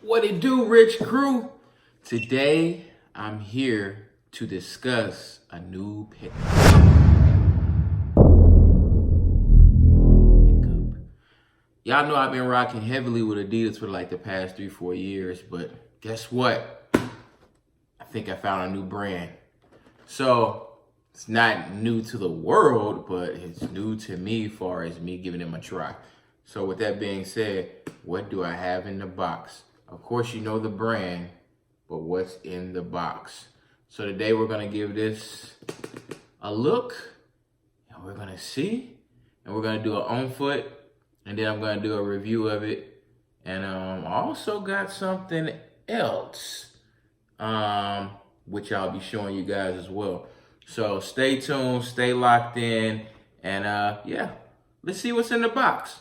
What it do, Rich Crew? Today, I'm here to discuss a new pickup. Y'all know I've been rocking heavily with Adidas for like the past 3-4 years, but guess what? I think I found a new brand. So, it's not new to the world, but it's new to me as far as me giving them a try. So with that being said, what do I have in the box? Of course, you know the brand, but what's in the box? So today we're gonna give this a look, and we're gonna see, and we're gonna do an on foot, and then I'm gonna do a review of it. And I also got something else, which I'll be showing you guys as well. So stay tuned, stay locked in, and yeah, let's see what's in the box.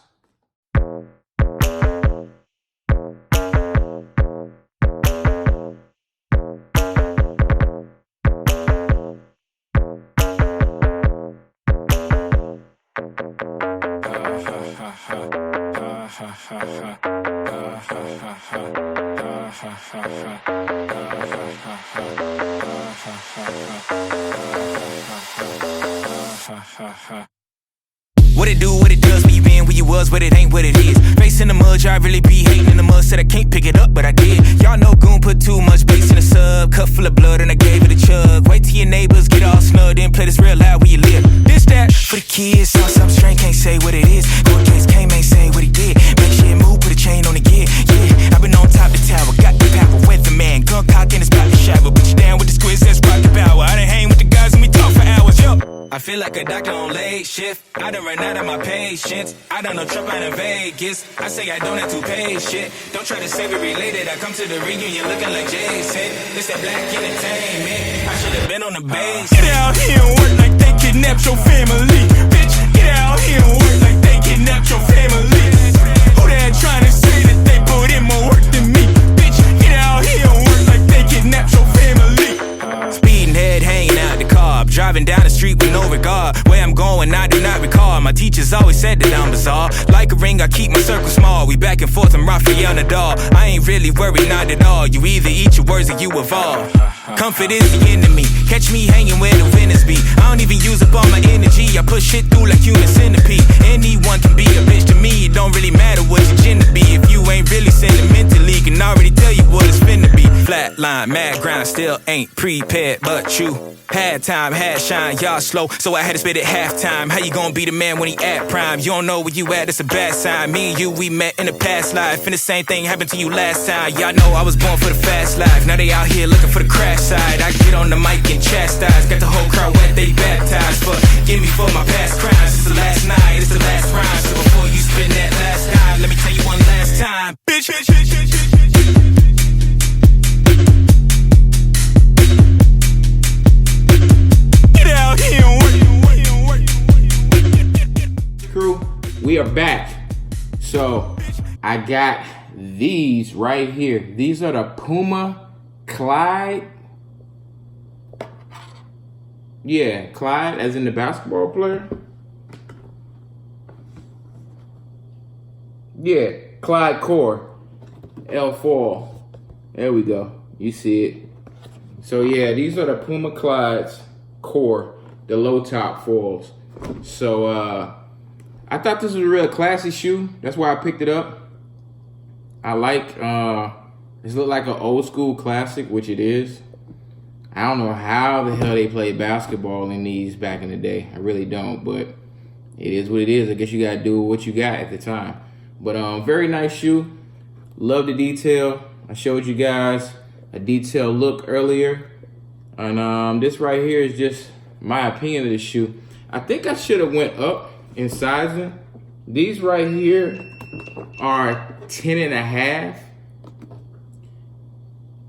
What it do, what it does, where you been, where you was, what it ain't, what it is. Face in the mud, I really be hating in the mud. Said I can't pick it up, but I did. Y'all know Goon put too much bass in the sub. Cup full of blood and I gave it a chug. Wait till your neighbors get all snug, then play this real loud where you live. This, that, for the kids, saw something strange, can't say what it is. Court case came, ain't say what he did. Make shit move, put a chain on the gear. Yeah, I've been on top of the tower, got the power, weatherman. Gun cock and it's about to shower. Put you down with the squiz, that's rocket power. I done hang with the guys and we talk for hours, yo. I feel like a doctor on late shift. I done ran out of my patience. I done no trip out in Vegas. I say I don't have to pay shit. Don't try to say we related. I come to the reunion looking like Jason. This that black entertainment. I should have been on the base. Get out here and work like they kidnapped your family. Bitch, get out here and work like they kidnapped your family. Who that trying to say that they put in more work than me? Bitch, get out here and work like they kidnapped your family. Speeding head hanging out the car. Driving down the street with no regard. Where I'm going, I do not recall. My teachers always said that I'm bizarre. Like a ring, I keep my circle small. We back and forth, I'm Raphael Nadal. I ain't really worried, not at all. You either eat your words or you evolve. Comfort is the enemy. Catch me hanging where the winners be. I don't even use up all my energy. I push shit through like human centipede. Anyone can be a bitch to me. It don't really matter what your gender be. If you ain't really sentimentally, can already tell you what it's finna be. Flatline, mad grind, still ain't prepared, but you had time, had shine, y'all slow, so I had to spit at halftime. How you gonna be the man when he at prime? You don't know where you at, it's a bad sign. Me and you, we met in a past life, and the same thing happened to you last time. Y'all know I was born for the fast life. Now they out here looking for the crash side. I get on the mic and chastise, got the whole crowd wet, they baptized. Forgive me for my past crimes. It's the last night, it's the last rhyme. So before you spin that last time, let me tell you one last time, bitch. Crew, we are back. So I got these right here. These are the Puma Clyde. Yeah, Clyde, as in the basketball player. Yeah, Clyde Core L foil. There we go. You see it. So yeah, these are the Puma Clyde's Core, the low top foils. So I thought this was a real classy shoe. That's why I picked it up. I like, this look like an old school classic, which it is. I don't know how the hell they played basketball in these back in the day. I really don't, but it is what it is. I guess you gotta do what you got at the time. But very nice shoe. Love the detail. I showed you guys a detailed look earlier. And this right here is just my opinion of the shoe. I think I should have went up in sizing. These right here are 10.5.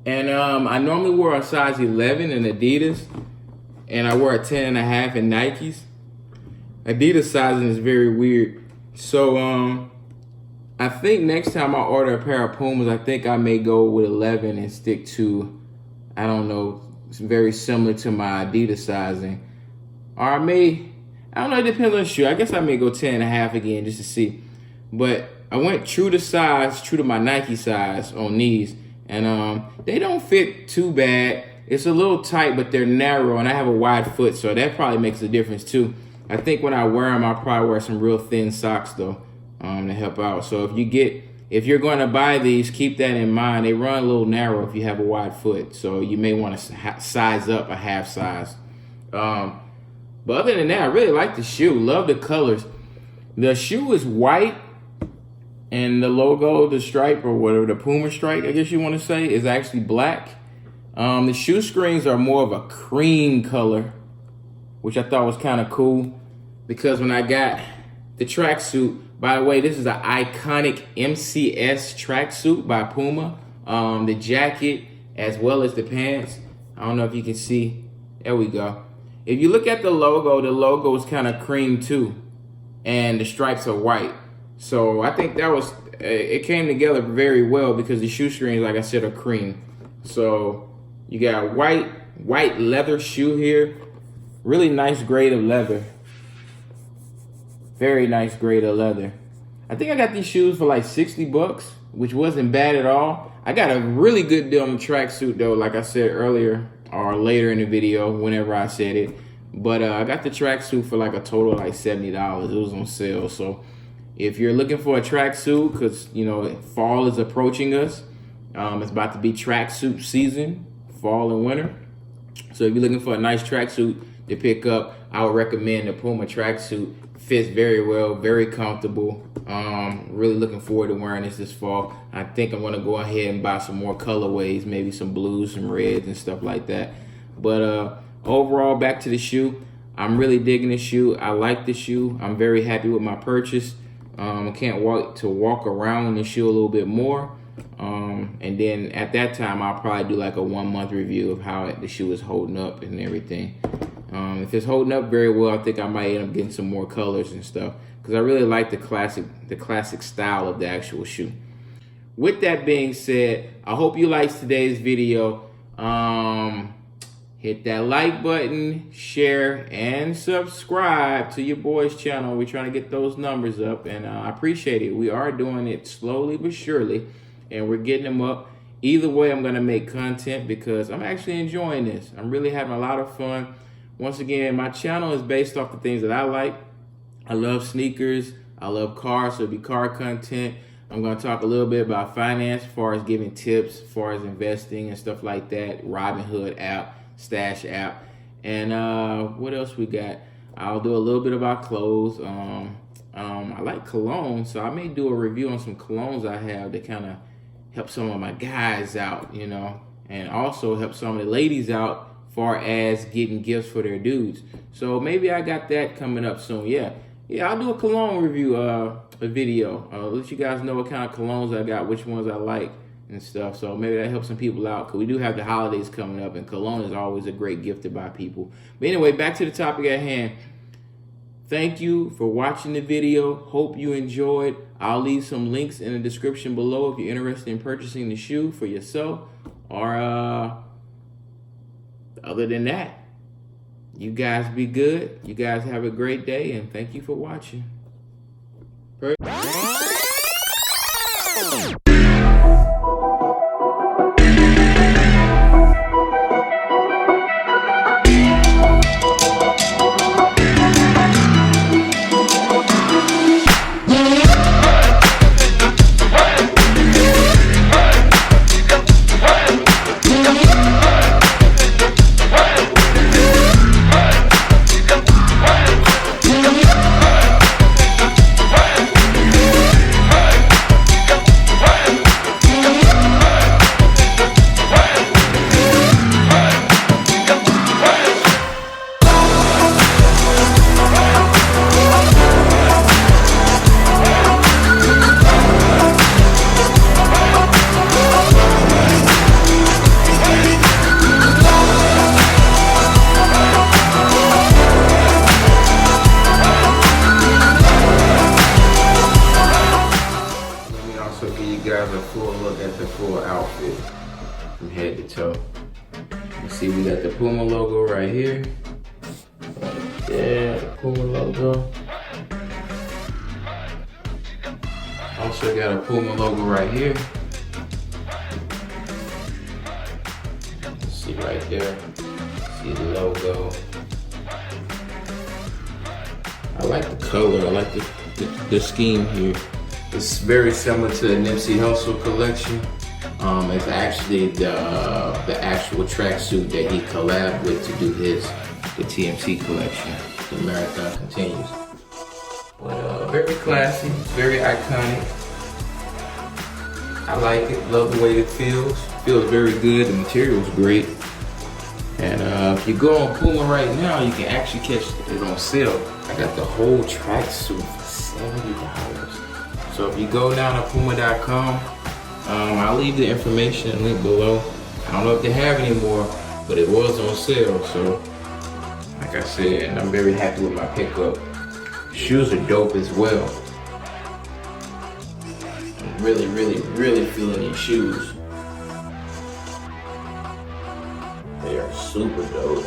And I normally wear a size 11 in Adidas, and I wear a 10.5 in Nikes. Adidas sizing is very weird. So I think next time I order a pair of Pumas, I think I may go with 11 and stick to, I don't know, it's very similar to my Adidas sizing. Or I don't know, it depends on the shoe. I guess I may go 10.5 again just to see. But I went true to size, true to my Nike size on these, and they don't fit too bad. It's a little tight, but they're narrow, and I have a wide foot, so that probably makes a difference too. I think when I wear them, I'll probably wear some real thin socks though, to help out. So if you're going to buy these, keep that in mind. They run a little narrow if you have a wide foot, so you may want to size up a half size. But other than that, I really like the shoe. Love the colors. The shoe is white, and the logo, the stripe, or whatever, the Puma stripe, I guess you want to say, is actually black. The shoe screens are more of a cream color, which I thought was kind of cool, because when I got the tracksuit, by the way, this is an iconic MCS Tracksuit by Puma. The jacket as well as the pants. I don't know if you can see. There we go. If you look at the logo is kind of cream too, and the stripes are white. So I think it came together very well, because the shoe screens, like I said, are cream. So you got white leather shoe here. Really nice grade of leather. Very nice grade of leather. I think I got these shoes for like 60 bucks, which wasn't bad at all. I got a really good deal on the tracksuit though, like I said earlier or later in the video, whenever I said it. But I got the tracksuit for like a total of like $70. It was on sale. So if you're looking for a tracksuit, because you know fall is approaching us, it's about to be tracksuit season, fall and winter. So if you're looking for a nice tracksuit to pick up, I would recommend the Puma tracksuit. Fits very well, very comfortable. Really looking forward to wearing this fall. I think I'm gonna go ahead and buy some more colorways, maybe some blues, some reds, and stuff like that. But overall, back to the shoe. I'm really digging the shoe. I like the shoe. I'm very happy with my purchase. I can't wait to walk around the shoe a little bit more. And then at that time, I'll probably do like a 1 month review of how the shoe is holding up and everything. If it's holding up very well, I think I might end up getting some more colors and stuff, because I really like the classic style of the actual shoe. With that being said, I hope you liked today's video. Hit that like button, share, and subscribe to your boy's channel. We're trying to get those numbers up, and I appreciate it. We are doing it slowly but surely, and we're getting them up. Either way, I'm going to make content because I'm actually enjoying this. I'm really having a lot of fun. Once again, my channel is based off the things that I like. I love sneakers. I love cars, so it'll be car content. I'm going to talk a little bit about finance, as far as giving tips, as far as investing and stuff like that. Robinhood app, Stash app. And what else we got? I'll do a little bit about clothes. I like cologne, so I may do a review on some colognes I have to kind of help some of my guys out, you know, and also help some of the ladies out far as getting gifts for their dudes. So maybe I got that coming up soon. Yeah, I'll do a cologne review a video. Let you guys know what kind of colognes I got, which ones I like and stuff. So maybe that helps some people out, because we do have the holidays coming up, and cologne is always a great gift to buy people. But anyway, back to the topic at hand. Thank you for watching the video. Hope you enjoyed. I'll leave some links in the description below if you're interested in purchasing the shoe for yourself. Or other than that, you guys be good. You guys have a great day, and thank you for watching. A full look at the full outfit from head to toe. You see, we got the Puma logo right here. Yeah, the Puma logo. Also got a Puma logo right here. See right there. See the logo. I like the color. I like the scheme here. It's very similar to the Nipsey Hussle collection. It's actually the actual tracksuit that he collabed with to do the TMC collection. The Marathon Continues. But very classy, very iconic. I like it. Love the way it feels. Feels very good. The material is great. And if you go on Puma right now, you can actually catch it on sale. I got the whole tracksuit for $70. So if you go down to Puma.com, I'll leave the information link below. I don't know if they have any more, but it was on sale. So like I said, I'm very happy with my pickup. Shoes are dope as well. I'm really, really, really feeling these shoes. They are super dope.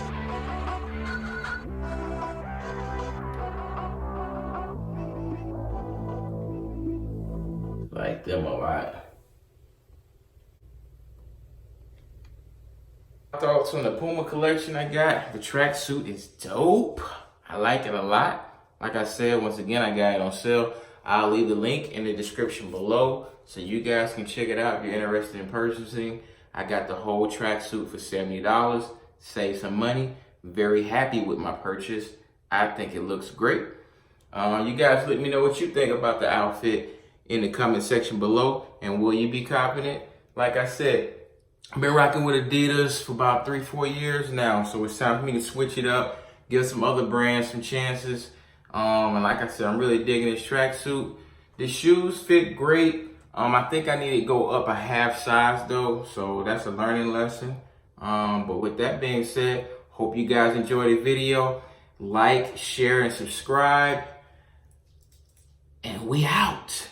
Like them a lot. Thoughts on the Puma collection I got. The tracksuit is dope. I like it a lot. Like I said, once again, I got it on sale. I'll leave the link in the description below so you guys can check it out if you're interested in purchasing. I got the whole tracksuit for $70. Save some money. Very happy with my purchase. I think it looks great. You guys let me know what you think about the outfit in the comment section below. And will you be copying it? Like I said, I've been rocking with Adidas for about 3-4 years now. So it's time for me to switch it up. Give some other brands some chances. And like I said, I'm really digging this tracksuit. The shoes fit great. I think I need to go up a half size though. So that's a learning lesson. But with that being said, hope you guys enjoyed the video. Like, share, and subscribe. And we out.